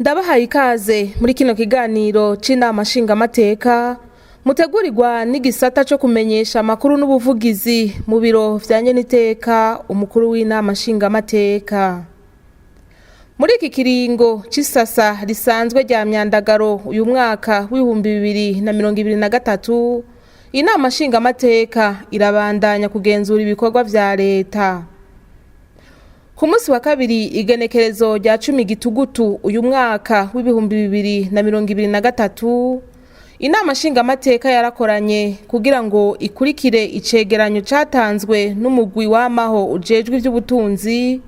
Ndabahaye ikaze muri kino kiganiro c'Inama Nshingamateka mutegurirwa n'igisata co kumenyesha amakuru n'ubuvugizi mu biro vya Nyeniteka umukuru w'Inama Nshingamateka. Muri iki kiringo c'isasa risanzwe rya myandagaro uyu mwaka w'2023 Inama Nshingamateka irabandanya kugenzura ibikorwa vya leta. Ku munsi wa kabiri igenekerezo rya 10 Gitugutu uyu mwaka w'2023 Inama Nshingamateka yarakoranye kugira ngo ikurikire icegeranyo catanzwe n'umugwi w'amaho ujejwe ivy'ubutunzi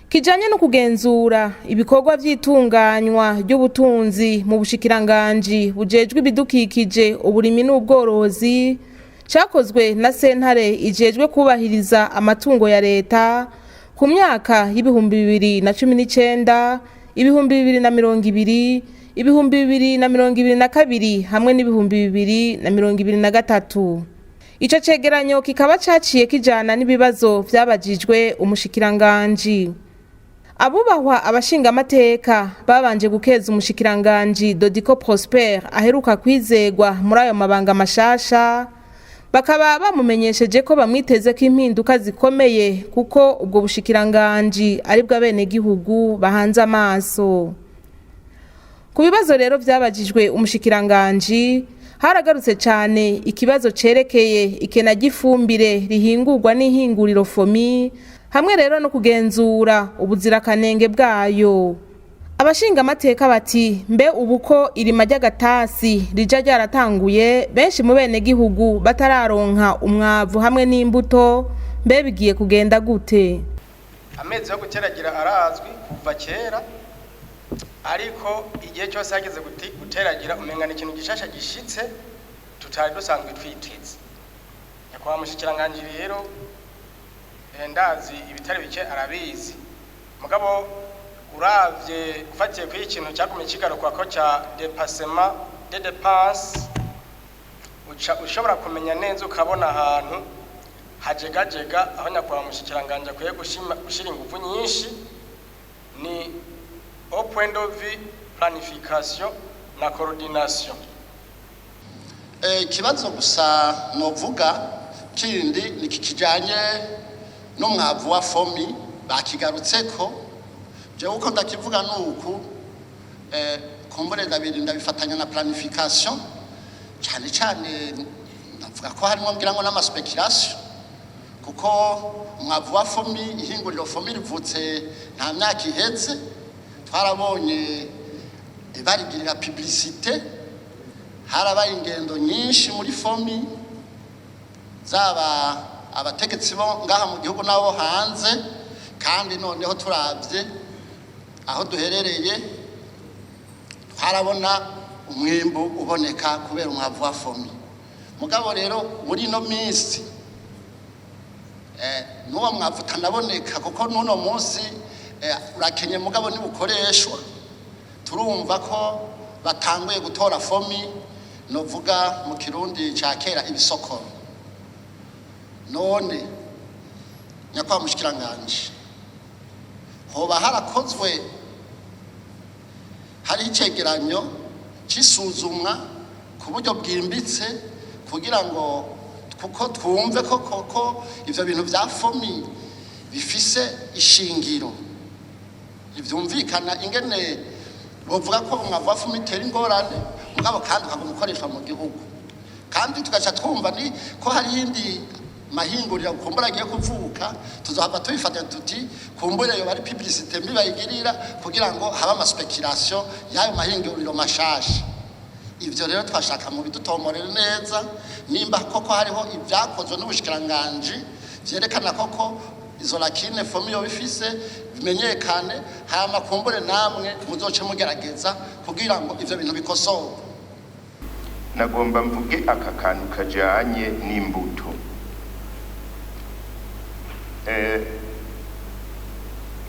kijanye no kugenzura ibikorwa vy'itunganywa ry'ubutunzi mu bushikiranganji bujejwe ibidukikije uburimi n'ubworozi cakozwe na sentare ijejwe kubahiriza amatungo ya leta ku myaka y'2019, 2020, 2022 hamwe n'2023. Ico cegeranyo kikaba caciye kijana n'ibibazo vyabajijwe umushikiranganji. Abubahwa abashingamateka babanje gukeza umushikiranganji Dodiko Prosper aheruka kwizegwa muri ayo mabanga mashasha, bakaba bamumenyesheje ko bamwiteze ko impinduka zikomeye kuko ubwo bushikiranganji ari bw'abenegihugu bahanze amaso. Ku bibazo rero vyabajijwe umushikiranganji haragarutse cyane ikibazo cerekeye ikena gifumbire rihingurwa n'ihinguriro fomi hamwe rero no kugenzura ubuzirakanenge bwayo. Abashingamateka bati mbe ubuko irima ry'agatasi rija ryaratanguye benshi mu benegihugu batararonka umwavu hamwe n'imbuto mbe bigiye kugenda gute? Amezi yo guteragira arazwi kuva kera, ariko igihe cyose hageze guteragira umenga ikintu gishasha gishitse tutari dusanzwe twiteze. Nyakwa mushikiranganje rero ndazi ibitari bike arabizi, mugabo uravye ufatiye ku ikintu cyakumye kigarukwa ko ca dépassement de dépenses ushobora kumenya neza ukabona ahantu hajegajega aho nyakwa mushikiranganje akwiye gushira ingufu nyinshi ni au point de vue planification na coordination. Kibazo gusa novuga kindi ni kijanye n'umwavu wa fomi bakigarutseko. Je uko ndakivuga nuku kumbure ndabifatanya na planification cyane cyane ndavuga ko harimo ngira ngo n'amaspekulation kuko umwavu wa fomi ihinguriro fomi rivutse nta myaka iheze twarabonye barigirira publicité harabaye ingendo nyinshi muri fomi zaba abategetsi bo ngaha mu gihugu nabo hanze, kandi noneho turavye aho duherereye harabona umwimbo uboneka kubera umwavu wa fomi. Mugabo rero muri no minsi nuwo mwavu tanaboneka kuko nuno munsi urakenye mugabo nibukoreshwa. Turumva ko batanguye gutora fomi novuga mu kirundi ca kera ibisokoro. None nyakwa mushikiranganje hoba harakozwe hari icegeranyo cisuzumwa ku buryo bwimbitse kugira ngo kuko twumve koko ivyo bintu vya fomi bifise ishingiro ivyumvikana ingene bovuga ko umwavu wa fomi tera ingorane mugabo kandi ukagumukoreshwa mu gihugu, kandi tugaca twumva ni ko hari yindi mahingurira kumbura agiye kuvuka tuzohava tubifata tuti kumbura yo bari publicité mbi bayigirira kugira ngo haba amaspekulation y'ayo mahinguriro mashasha. Ivyo rero twashaka mu bidutomorere neza nimba koko hariho ivyakozwe n'ubushikiranganje vyerekana koko izo lakine fomi yo bifise bimenyekane, hama kumbure namwe muzoce mugerageza kugira ngo ivyo bintu bikosorwe. Nagomba mvuge aka kantu kajanye n'imbuto.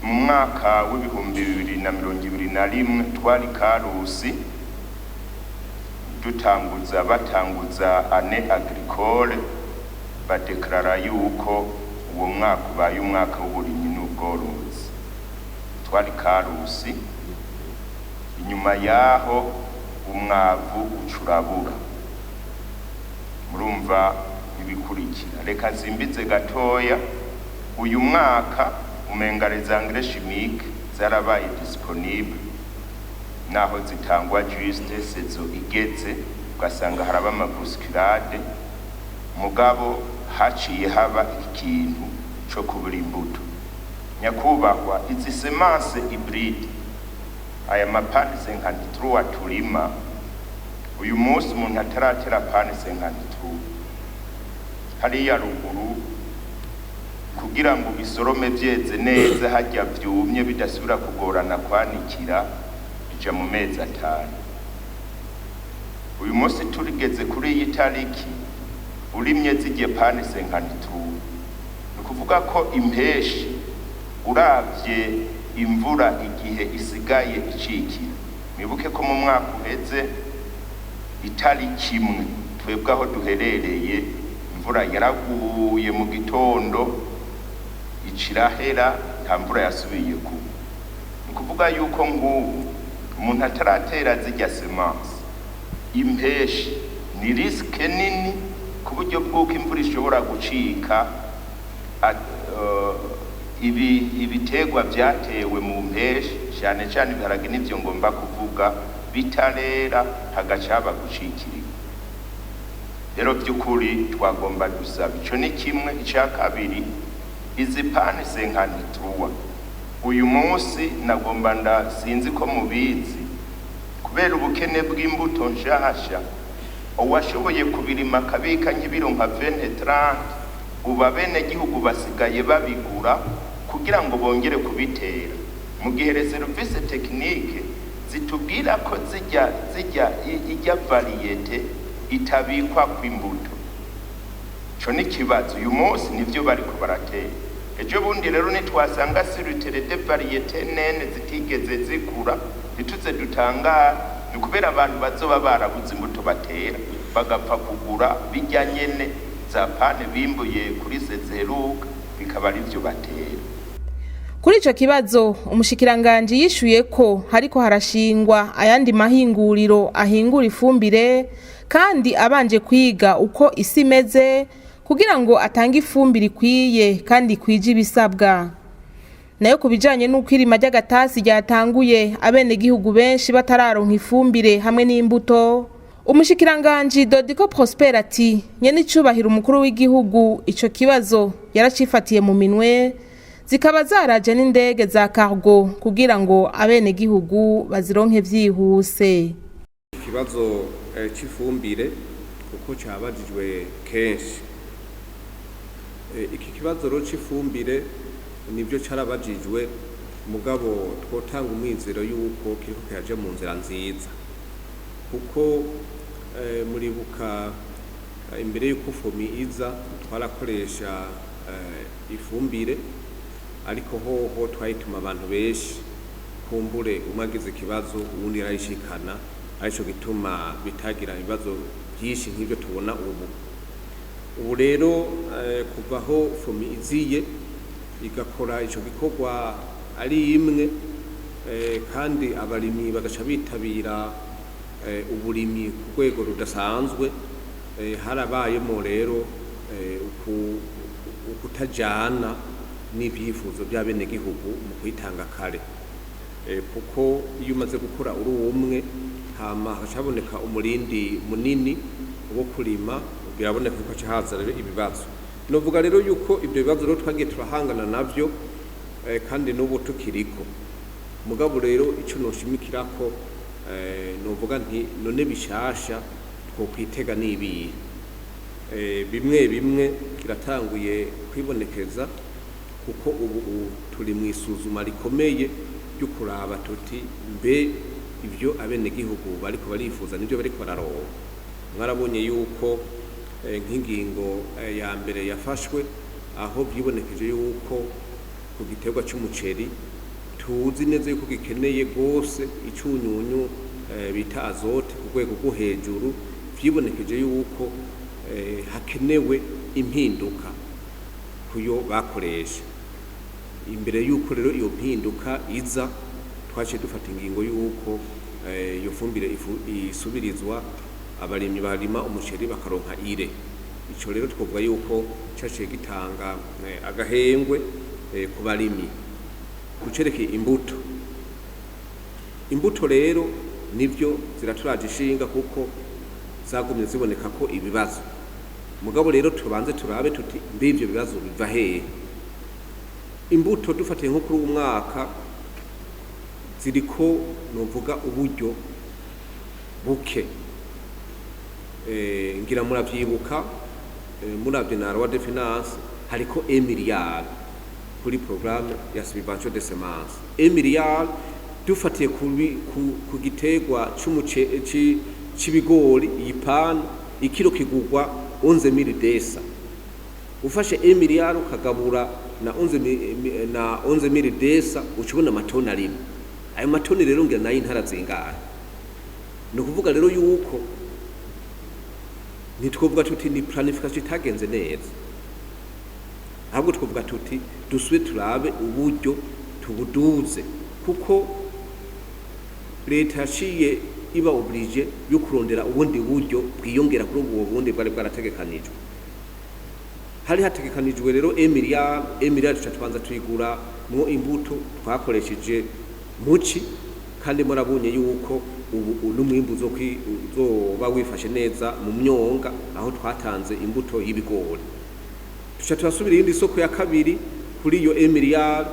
Mu mwaka w'2021 twari Karusi batanguza ane agricole badeklara yuko uwo mwaka ubaye umwaka w'uburimyi n'ubworozi. Twari Karusi nyuma yaho umwavu ucurabura. Murumva ibikurikira, reka nsimbize gatoya. Uyu mwaka umengare za engrais chimique zarabaye disponible, naho zitangwa juste sezo igeze, ugasanga haraba amabuskirade, mugabo haciye haba ikintu co kubura imbuto. Nyakubahwa, izi semence hybride, aya mapane 53 turima, uyu munsi umuntu ataratera pane 53 hariya ruguru, kugira ngo bisorome vyeze neza hajya vyumye bidasubira kugorana kwanikira, bija mu mezi 5. Uyu munsi turigeze kuri iyi tariki urimye zige pane 53, nukuvuga ko impeshi uravye imvura igihe isigaye icikira. Mwibuke ko mu mwaka uheze itariki imwe twebwe aho duherereye imvura yaraguye mu gitondo icirahera, nta mvura yasubiye kuba. Nukuvuga yuko ngubu umuntu ataratera zijya semence, impeshi ni riske nini ku buryo bw'uko imvura ishobora gucika. Ibitegwa vyatewe mu mpeshi cyane cyane ibiharage n'ivyo ngomba kuvuga bitarera, hagacaba gucikirira. Rero by'ukuri twagomba dusaba ico ni kimwe. Ica kabiri, izi pane 53 uyu munsi nagomba sinzi ko mubizi, kubera ubukene bw'imbuto nshasha uwashoboye kubirima kabika nk'ibiro nka 20-30, uba bene gihugu basigaye babigura kugira ngo bongere kubitera, mu gihe service technique zitubwira ko ijya variete itabikwa kw'imbuto. Co ni kibazo. Uyu munsi nivyo bariko baratera. Ejo bundi rero nitwasanga siritere de variete nene zitigeze zikura, ntituze dutangara, ni kubera abantu bazoba barabuze imbuto batera bagapfa kugura bijya nyene za pane bimbuye kuri sezeruka, bikaba ari byo batera. Kuri ico kibazo umushikiranganje yishuye ko hariko harashingwa ayandi mahinguriro ahingura ifumbire, kandi abanje kwiga uko isi imeze kugira ngo atange ifumbire ikwiye kandi kwije ibisabwa. Nayo kubijanye n'uko irima ry'agatasi ryatanguye abene gihugu benshi batararonka ifumbire hamwe n'imbuto, umushikiranganje Dodiko Prosper ati nyene icubahiro umukuru w'igihugu ico kibazo yaracifatiye mu minwe, zikaba zaraje n'indege za cargo kugira ngo abene gihugu bazironke vyihuse. Ikibazo c'ifumbire kuko cabajijwe kenshi. Iki kibazo ro c'ifumbire nibyo carabajijwe, mugabo twotanga umwizero yuko kiriko kiraje mu nzira nziza, kuko muribuka imbere yuko fomi iza twarakoresha ifumbire, ariko hoho twayituma abantu benshi, kumbure umagize ikibazo ubundi yarayishikana, arico gituma bitagira ibibazo byinshi nk'ibyo tubona ubu rero kuvaho fomi iziye igakora ico gikorwa ari imwe, kandi abarimyi bagaca bitabira uburimyi ku rwego rudasanzwe, harabayemo rero ukutajana n'ibyifuzo by'abenegihugu mu kwitanga kare, kuko iyo umaze gukora uri umwe hama hacaboneka umurindi munini wo kurima, biraboneka ko haza rero ibibazo. Novuga rero yuko ibyo bibazo rero twagiye turahangana navyo, kandi n'ubu tukiriko. Mugabo rero ico noshimikirako novuga nti none bishasha twokwitega n'ibihe. Bimwe bimwe kiratanguye kwibonekeza, kuko ubu turi mu isuzuma rikomeye ryo kuraba tuti mbe ibyo abenegihugu bariko barifuza nibyo bariko bararonka. Mwarabonye yuko nk'ingingo ya mbere yafashwe, aho byibonekeje yuko ku giterwa cy'umuceri tuzi neza yuko gikeneye gose icunyunyu bita azote ku rwego rwo hejuru, byibonekeje yuko hakenewe impinduka kuyo bakoresha. Imbere yuko rero iyo mpinduka iza, twaciye dufata ingingo yuko iyo fumbire isubirizwa abarimyi barima umuceri bakaronka ire. Ico rero twovuga yuko caciye gitanga agahengwe ku barimyi. Kucerekeye imbuto rero nivyo ziraturaje ishinga kuko zagumye ziboneka ko ibibazo. Mugabo rero tubanze turabe tuti mbe ivyo bibazo biva hehe. Imbuto dufatiye nko kuri umwaka ziriko novuga uburyo buke. Ngira muravyibuka muravye na loi de finance hariko 1 miliyari kuri programme ya subvention de semence. 1 miliyari dufatiye ku gitegwa c'ibigori ipana ikiro kigurwa 11.000 desa. Ufashe 1 miliyari ukagabura na 11.000 desa ucibona amatoni arimwe. Ayo matoni rero ngira nayo intara zingahe. Ni ukuvuga rero yuko ntitwovuga tuti ni planification itagenze neza, ahubwo twovuga tuti dusubire turabe uburyo tubuduze, kuko leta yaciye iba oblige yo kurondera ubundi buryo bwiyongera kuri ubwo bundi bwari bwarategekanijwe. Hari hategekanijwe rero 1 miliyari tubanza tuyigura mu imbuto twakoresheje muci, kandi murabonye yuko ubu n'umwimbu uzoba wifashe neza mu myonga aho twatanze imbuto y'ibigori. Tuca turasubira iyindi soko ya kabiri kuri iyo 1 miliyari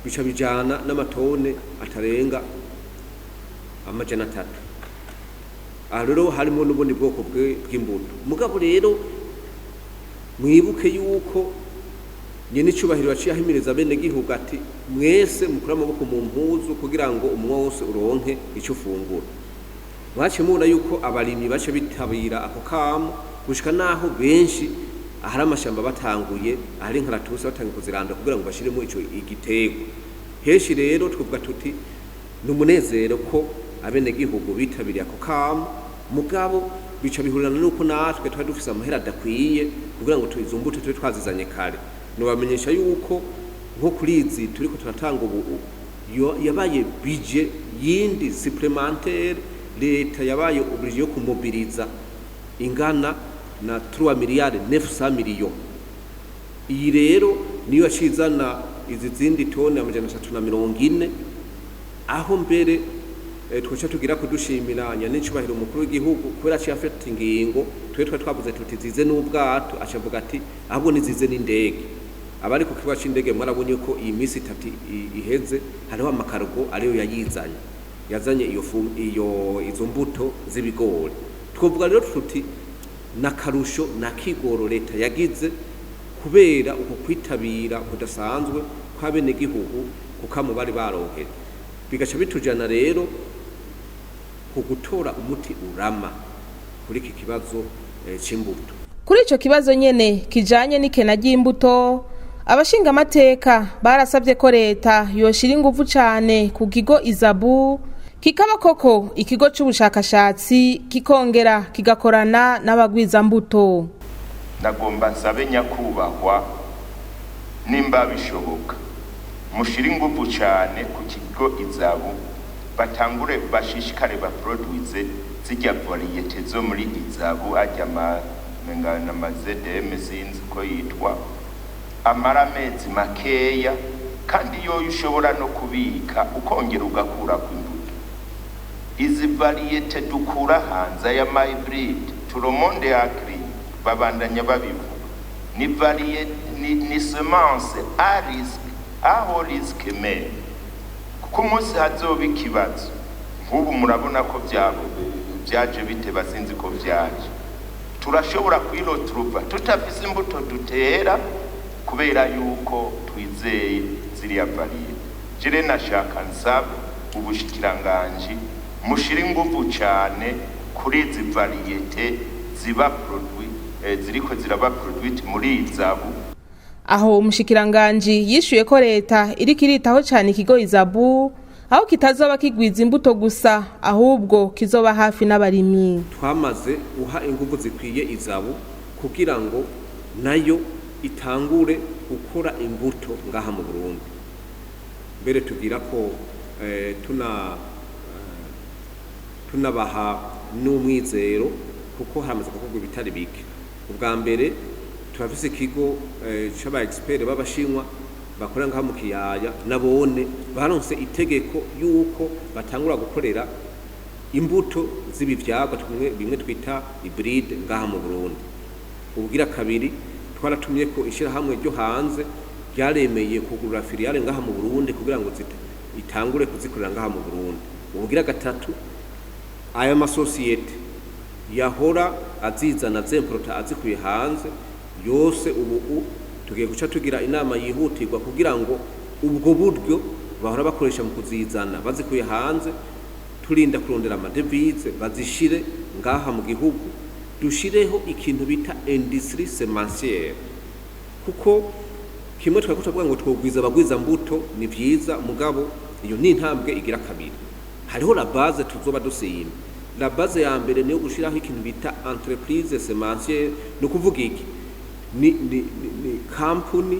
bica bijana n'amatone atarenga 300. Aha rero harimo n'ubundi bwoko bw'imbuto. Mugabo rero mwibuke yuko nyene icubahiro yaciye ahimiriza bene gihugu ati mwese mukura amaboko mu mpuzu kugira ngo umwose uronke ico ufungura. Mwaciye mubona yuko abarimyi bace bitabira ako kamo gushika naho benshi ahari amashamba batanguye ahari inkaratusi batangiye kuziranda kugira ngo bashiremo ico igitego. Henshi rero twavuga tuti n'umunezero ko abene gihugu bitabiriye ako kamo, mugabo bica bihurana nuko natwe twari dufise amahera adakwiye kugira ngo izumbuto turi twazizanye kare. Nobamenyesha yuko nko kuri izi turiko turatanga ubu yabaye budget yindi supplémentaire leta yabaye oblige yo kumobiliza ingana na 3 miliyari 900 millions. Iyi rero niyo yacizana izi zindi tone 340, aho mbere twacha tugira kudushimira nyanicubahiro umukuru w'igihugu kubera ci afata ingingo twavuze tuti zize n'ubwato, acavuga ati ahubwo nizize n'indege. Abari ku kibuga c'indege mwarabonye ko iyi misi 3 iheze hariho amakarugo ariyo yazanye izo mbuto z'ibigori. Twovuga rero tuti nakarusho nakigoro leta yagize kubera uko kwitabira kudasanzwe kwa bene gihugu kukamo bari baronkera. Bigaca bitujana rero ku gutora umuti urama kuri iki kibazo c'imbuto. Kuri ico kibazo nyene kijanye n'ikena ry'imbuto, abashingamateka barasabye ko leta yoshira ingufu cane ku kigo izabu kikaba koko ikigo c'ubushakashatsi kikongera kigakorana n'abagwiza mbuto. Nagomba nsabe nyakubahwa nimba bishoboka mushira ingufu cane ku kigo izabu batangure bashishikare baproduise zijya variete zo muri izabu ajya mengana mazedeme sinzi ko yitwa amara mezi makeya, kandi yo ushobora no kubika ukongera ugakura ku imbuto. Izi variete dukura hanze ya hybrid turomonde agri babandanya babivuga ni variete ni semence à risque aho risque mais kuko umunsi hazoba ikibazo nk'ubu murabona ko byaje bite basinzi ko byaje turashobora kwiroturuva tutafise imbuto dutera kubera yuko twizeye ziriya variete. Jire nashaka nsaba ubushikiranganji mushira ingufu cyane kuri izi variete ziba produit ziriko ziraba produit muri izabu. Aho umushikiranganji yishuye ko leta iriko iritaho cyane ikigo izabu aho kitazoba kigwiza imbuto gusa ahubwo kizoba hafi n'abarimyi. Twamaze uha ingufu zikwiye izabu kugira ngo nayo itangure gukora imbuto ngaha mu Burundi. Mbere tugira ko tunabaha n'umwizero kuko hamaze gukorwa ibitari bike. Ubwa mbere turafise ikigo c'aba expert b'abashinwa bakora ngaha mu kiyaya, nabone baronse itegeko yuko batangura gukorera imbuto z'ibivyagwa bimwe twita hybride ngaha mu Burundi. Ubwira kabiri twaratumye ko ishirahamwe ryo hanze ryaremeye kugurura filiale ngaha mu Burundi kugira ngo itangure kuzikorera ngaha mu Burundi. Ubwira gatatu aya masosiyete yahora azizana zemprota azikuye hanze yose ubu tugiye guca tugira inama yihutirwa kugira ngo ubwo buryo bahora bakoresha mu kuzizana bazikuye hanze turinda kurondera amadevize bazishire ngaha mu gihugu, dushireho ikintu bita industrie semencière, kuko kimwe twakutavuga ngo twogwiza abagwiza mbuto ni vyiza, mugabo iyo ni intambwe igira kabiri. Hariho la base tuzoba dusima. La base ya mbere niyo gushiraho ikintu bita entreprise semencière, no kuvuga iki ni company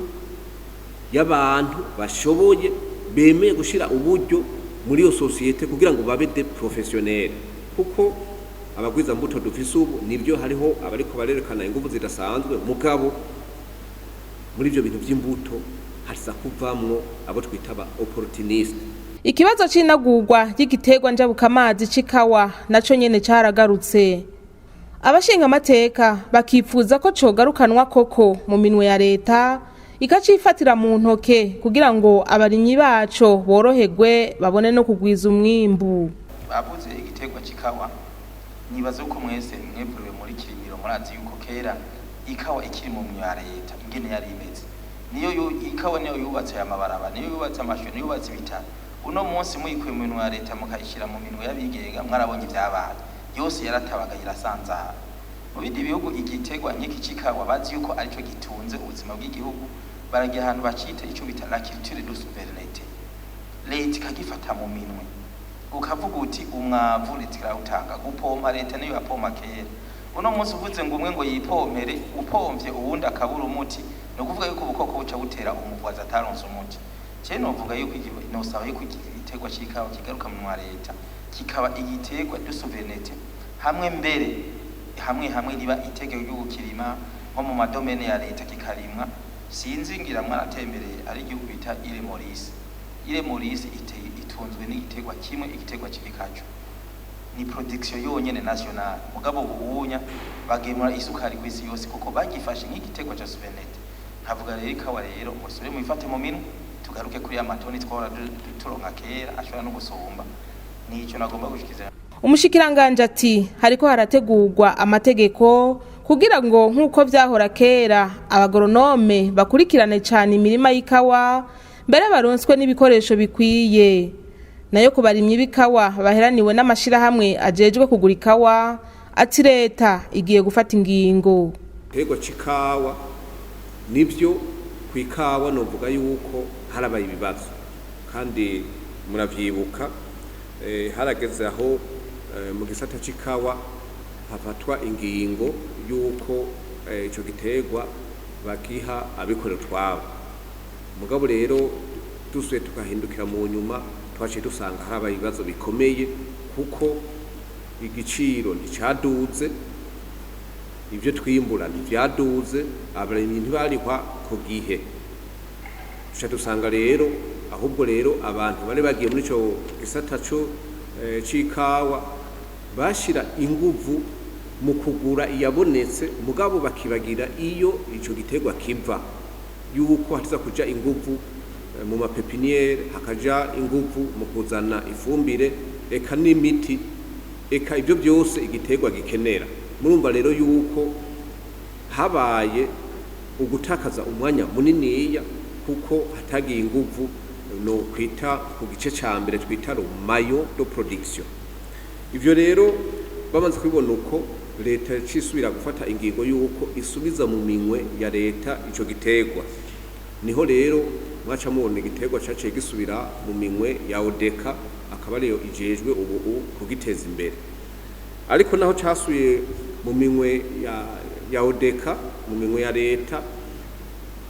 y'abantu bashoboye bemeye gushira uburyo muri iyo societe kugira ngo babe de professionnels, kuko abagwiza mbuto dufise ubu nibyo hariho abariko barerekana ingufu zidasanzwe, mugabo muri ivyo bintu vy'imbuto hasa kuvamwo abo twita ba opportuniste. Ikibazo c'inagurwa ry'igiterwa njabukamazi c'ikawa naco nyene caragarutse. Abashingamateka bakifuza ko cogarukanwa koko mu minwe ya leta ikacifatira mu ntoke kugira ngo abarimyi baco boroherwe babone no kugwiza umwimbu. Bavuze igiterwa c'ikawa, nibaza uko mwese mweburiwe muri Kirimiro murazi yuko kera ikawa ikiri mu minwe ya leta ingene yari imeze. Niyo ikawa niyo yubatse amabaraba, niyo yubatse amashure, niyo yubatse ibitaro. Uno munsi muyikuye mu minwe ya leta mukayishira mu minwe y'abigenga, mwarabonye ivyabaye. Yose yaratabaga irasanzara. Mu bindi bihugu igiterwa nk'iki c'ikawa bazi yuko arico gitunze ubuzima bw'igihugu, baragira ahantu bacita ico bita la culture de souveraineté. Leta ikagifata mu minwe. Ukavuga uti umwavu leta irawutanga, gupompa leta niyo yapompa kera. Uno munsi uvuze ngo umwe ngo yipompere, upomvye uwundi akabura umuti, no kuvuga yuko ubukoko buca butera umugwaza ataronse umuti. Je novuga yuko nosaba yuko igiterwa c'ikawa kigaruka mu leta, kikaba igiterwa de souveraineté, hamwe mbere hamwe riba itegeko ryo gukirima nko mu madomene ya leta kikarimwa. Sinzi ngira mwaratembereye ari igihugu bita Ile Maurice itunzwe n'igiterwa kimwe, igiterwa c'igikacu. Ni production yonyene national, mugabo ubunya bagemura isukari kwisi yose kuko bagifashe nk'igiterwa ca souveraineté. Nkavuga rero ikawa rero musore muyifate mu minwe, tugaruke kuri ya matoni twahora turonka kera ashobora no gusumba. Nico nagomba gushikiza. Umushikiranganje ati hariko harategurwa amategeko kugira ngo nkuko vyahora kera abagoronome bakurikirane cyane imirima y'ikawa mbere baronswe n'ibikoresho bikwiye. Nayo kubarimye bikawa baheraniwe n'amashirahamwe ajejwe kugura ikawa ati leta igiye gufata ingingo. Igiterwa c'ikawa nivyo kwikawa novuga yuko harabaye ibibazo kandi muravyibuka harageze aho mu gisata c'ikawa hafatwa ingingo yuko ico giterwa bakiha abikorera twabo. Mugabo rero dusuye tukahindukira mu nyuma twaciye dusanga harabaye ibibazo bikomeye kuko igiciro nticaduze, ivyo twimbura ntivyaduze, abarimyi ntibarihwa ku gihe. Tuca dusanga rero ahubwo rero abantu bari bagiye muri ico gisata c'ikawa bashira inguvu mu kugura iyabonetse, mugabo bakibagira iyo ico giterwa kiva, yuko hatiza kuja inguvu mu mapepiniere, hakaja inguvu mu kuzana ifumbire eka n'imiti, eka ibyo byose igiterwa gikenera. Murumva rero yuko habaye ugutakaza umwanya muniniya kuko hatagiye inguvu no kwita ku gice ca mbere twita mayo do production. Ivyo rero bamaze kubibona uko leta cisubira gufata ingingo yuko isubiza mu minwe ya leta ico giterwa, niho rero mwaca mubona igiterwa caciye gisubira mu minwe ya odeka, akaba ariyo ijejwe ubu kugiteza imbere. Ariko naho casuye mu minwe ya odeka, mu minwe ya leta,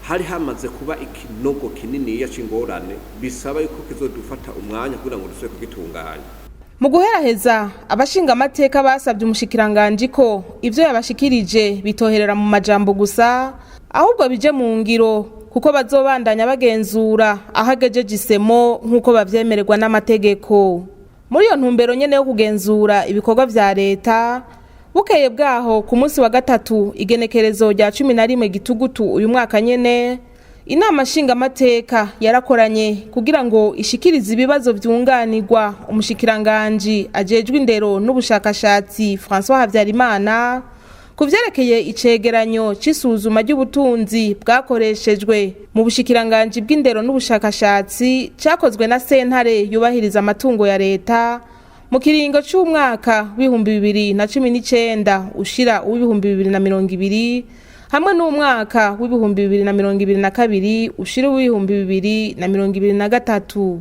hari hamaze kuba ikinogo kinini y'ingorane bisaba yuko kizodufata umwanya kugira ngo dusubire kugitunganya. mu guheraheza abashingamateka basabye umushikiranganji ko ivyo yabashikirije bitoherera mu majambo gusa ahubwo bije mu ngiro kuko bazobandanya bagenzura ahagejeje isemo nk'uko bavyemererwa n'amategeko. Muri iyo ntumbero nyene yo kugenzura ibikorwa vya leta, bukeye bwaho ku munsi wa gatatu igenekerezo rya 11 Gitugutu uyu mwaka nyene, Inama Nshingamateka yarakoranye kugira ngo ishikirize ibibazo vyunganirwa umushikiranganji ajejwe indero n'ubushakashatsi François Havyarimana kuvyerekeye icegeranyo c'isuzuma ry'ubutunzi bwakoreshejwe mu bushikiranganji bw'indero n'ubushakashatsi cakozwe na sentare yubahiriza amatungo ya leta mu kiringo c'umwaka w'2019 ushira uw'2020 hamwe n'umwaka w'2022 ushira uw'2023.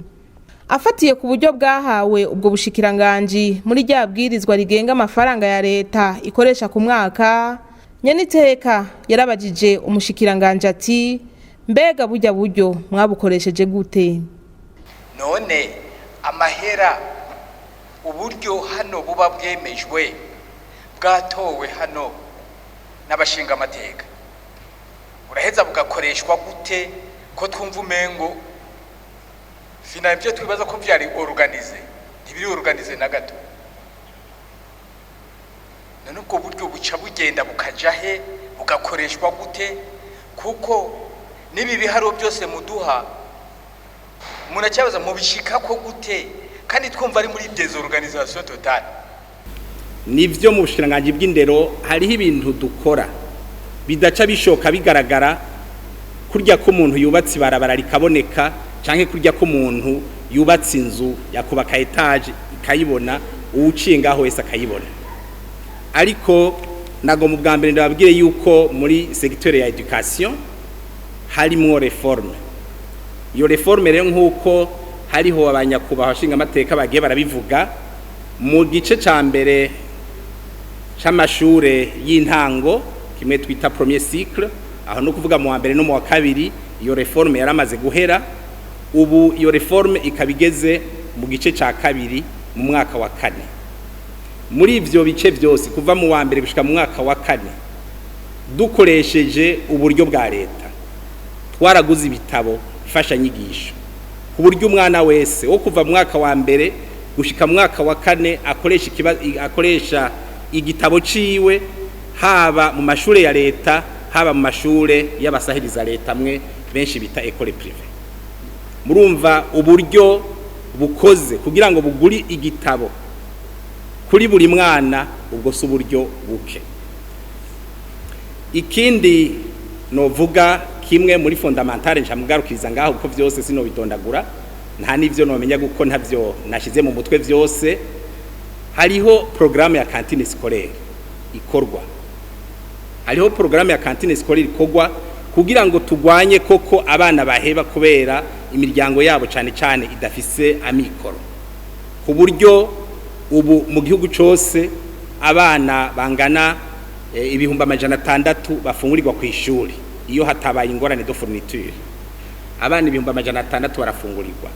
Afatiye ku buryo bwahawe ubwo bushikiranganji muri rya bwirizwa rigenga amafaranga ya leta ikoresha ku mwaka, Nyeniteka yarabajije umushikiranganji ati mbega burya buryo mwabukoresheje gute? None amahera uburyo hano buba bwemejwe bwatowe hano n'abashingamateka uraheza bugakoreshwa gute ko twumva umengo fina ibyo twibaza ko byari organize ntibiri organize na gato. None ubwo buryo buca bugenda bukaja he bugakoreshwa gute kuko nibi biharo byose muduha munacyabaza mu bishika ko gute kandi twumva ari muri désorganisation totale. Nivyo mu bushikiranganji bw'indero hariho ibintu dukora bidaca bishoka bigaragara kurya ko umuntu yubatse ibarabara rikaboneka canke kurya ko umuntu yubatse inzu yakubaka etage ikayibona uwuciye ngaho wese akayibona. Ariko nago mu bwa mbere ndababwire yuko muri secteur ya education harimo reforme. Iyo reforme rero nkuko hariho abanyakubaha Nshingamateka bagiye barabivuga mu gice ca mbere c'amashure y'intango kimwe twita premier cycle, aho no kuvuga mu wa mbere no mu wa kabiri iyo reforme yaramaze guhera. Ubu iyo reforme ikabigeze mu gice ca kabiri mu mwaka wa kane. Muri ivyo bice byose kuva mu wa mbere gushika mu mwaka wa kane dukoresheje uburyo bwa leta twaraguze ibitabo ifasha nyigisho ku buryo umwana wese wo kuva mu mwaka wa mbere gushika mu mwaka wa kane akoresha igitabo ciwe haba mu mashure ya leta haba mu mashure y'abasahiriza leta mwe benshi bita école privée. Murumva uburyo bukoze kugira ngo buguri igitabo kuri buri mwana ubwo su buryo buke. Ikindi novuga kimwe muri fondamentale nshamugarukiriza ngaho uko vyose sino bitondagura nta nivyo nomenya guko ntavyo nashize mu mutwe vyose. Hariho programme ya cantine scolaire ikorwa, hariho programme ya cantine scolaire ikorwa kugira ngo tugwanye koko abana baheba kubera imiryango yabo cyane cyane idafise amikoro, ku buryo ubu mu gihugu cyose abana bangana ibihumbi 600 bafungurirwa ku ishuri iyo hatabaye ingorane do fourniture. Abana ibihumbi 600 barafungurirwa.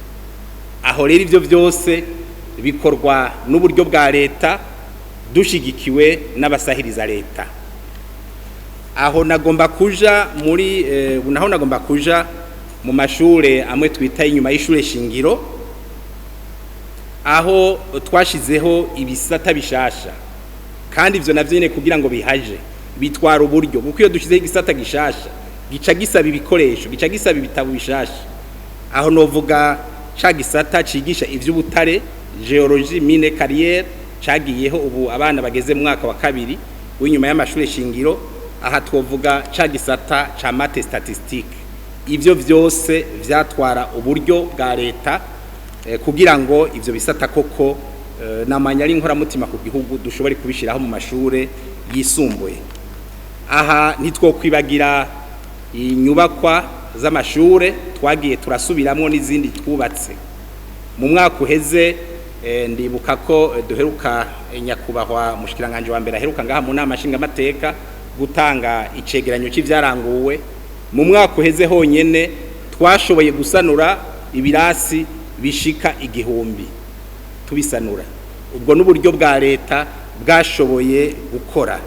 Aho rero ivyo byose bikorwa n'uburyo bwa leta dushigikiwe n'abasahiriza leta. Aho nagomba kuja muri naho nagomba kuja mu mashure amwe twita inyuma y'ishure shingiro, aho twashizeho ibisata bishasha kandi ivyo navyo nyene kugira ngo bihaje bitwara uburyo kuko iyo dushizeho igisata gishasha gica gisaba ibikoresho gica gisaba ibitabo bishasha. Aho novuga ca gisata cigisha ivy'ubutare geologie mine carrière cagiyeho ubu abana bageze mu mwaka wa kabiri w'inyuma y'amashure shingiro. Aha twovuga ca gisata ca mate statistique. Ivyo vyose vyatwara uburyo bwa leta kugira ngo ivyo bisata koko namanya ari nkora mutima ku gihugu dushobore kubishiraho mu mashure yisumbuye. Aha ntitwokwibagira inyubakwa z'amashure twagiye turasubiramwo n'izindi twubatse mu mwaka uheze. Ndibuka ko duheruka nyakubahwa mushikiranganje wa mbere aheruka ngaha mu Nama Nshingamateka gutanga icegeranyo c'ivyaranguwe mu mwaka uheze honyene twashoboye gusanura ibirasi bishika 1000 tubisanura ubwo n'uburyo bwa leta bwashoboye gukora.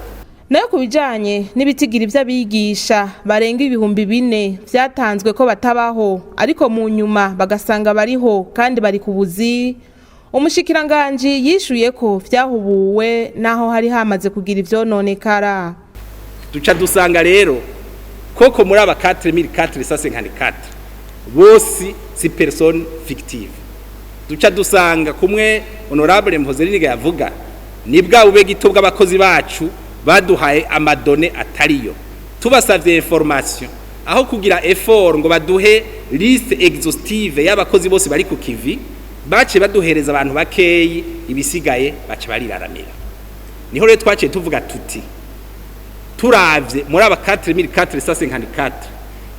Nayo kubijanye n'ibitigiri vy'abigisha barenga 4,000 vyatanzwe ko batabaho ariko mu nyuma bagasanga bariho kandi bari kubuzi, umushikiranganji yishuye ko vyahubuwe naho hari hamaze kugira ivyononekara. Duca dusanga rero koko muri aba 4454 bose si personne fictive. Duca dusanga kumwe honorable Mpozeriniga yavuga ni bwa bube gito bw'abakozi bacu baduhaye amadone atariyo, tubasavye information aho kugira effort ngo baduhe liste exhaustive y'abakozi bose bari ku kivi, bace baduhereza abantu bakeyi, ibisigaye bace bariraramira. Niho rero twaciye tuvuga tuti turavye muri aba 4454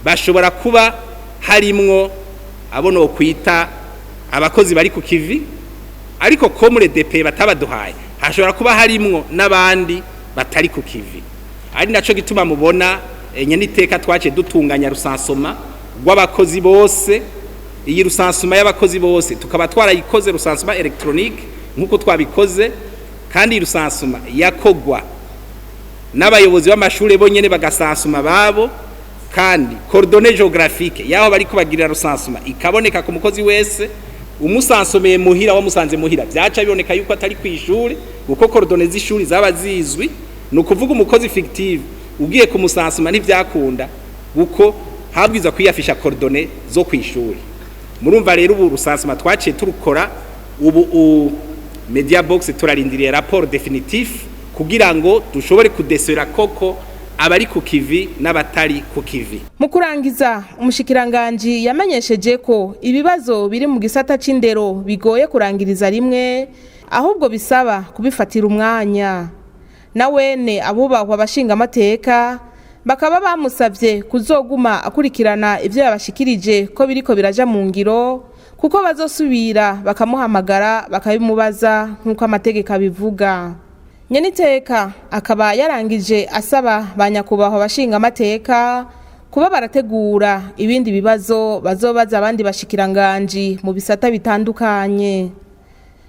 bashobora kuba harimwo abo no kwita abakozi bari ku kivi, ariko ko muri DP batabaduhaye hashobora kuba harimwo n'abandi batari ku kivi. Ari naco gituma mubona nyeniteka twace dutunganya rusansoma rw'abakozi bose. Iyi rusansoma y'abakozi bose tukaba twarayikoze rusansoma electronique nkuko twabikoze, kandi rusansoma yakogwa n'abayobozi b'amashure bonyene bagasansuma babo, kandi coordonnée géographique yaho bari kubagirira rusansuma ikaboneka ku mukozi wese. Umusansomeye muhira wa musanze muhira byaca biboneka yuko atari kwishuri uko coordonnée z'ishuri zaba zizwi. No kuvuga umukozi fictive ugiye ku musansuma ntivyakunda uko habwiza kwiyafisha coordonnée zo kwishuri. Murumva rero ubu rusansuma twaciye turukora, ubu media box turarindiriye rapport définitif kugira ngo dushobore kudesera koko abari ku kivi n'abatari ku kivi. Mu kurangiza, umushikiranganji yamenyesheje ko ibibazo biri mu gisata c'indero bigoye kurangiriza rimwe, ahubwo bisaba kubifatira umwanya. Nawene abubahwa abashingamateka bakaba bamusavye kuzoguma akurikirana ivyo yabashikirije ko biriko biraja mu ngiro, kuko bazosubira bakamuhamagara bakabimubaza nk'uko amategeko abivuga. Nyeniteka akaba yarangije asaba banyakubahwa abashingamateka kuba barategura ibindi bibazo bazobaza abandi bashikiranganji mu bisata bitandukanye.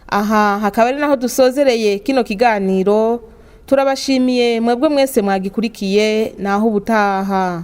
Aha hakaba ari naho dusozereye kino kiganiro. Turabashimiye mwebwe mwese mwagikurikiye, naho ubutaha.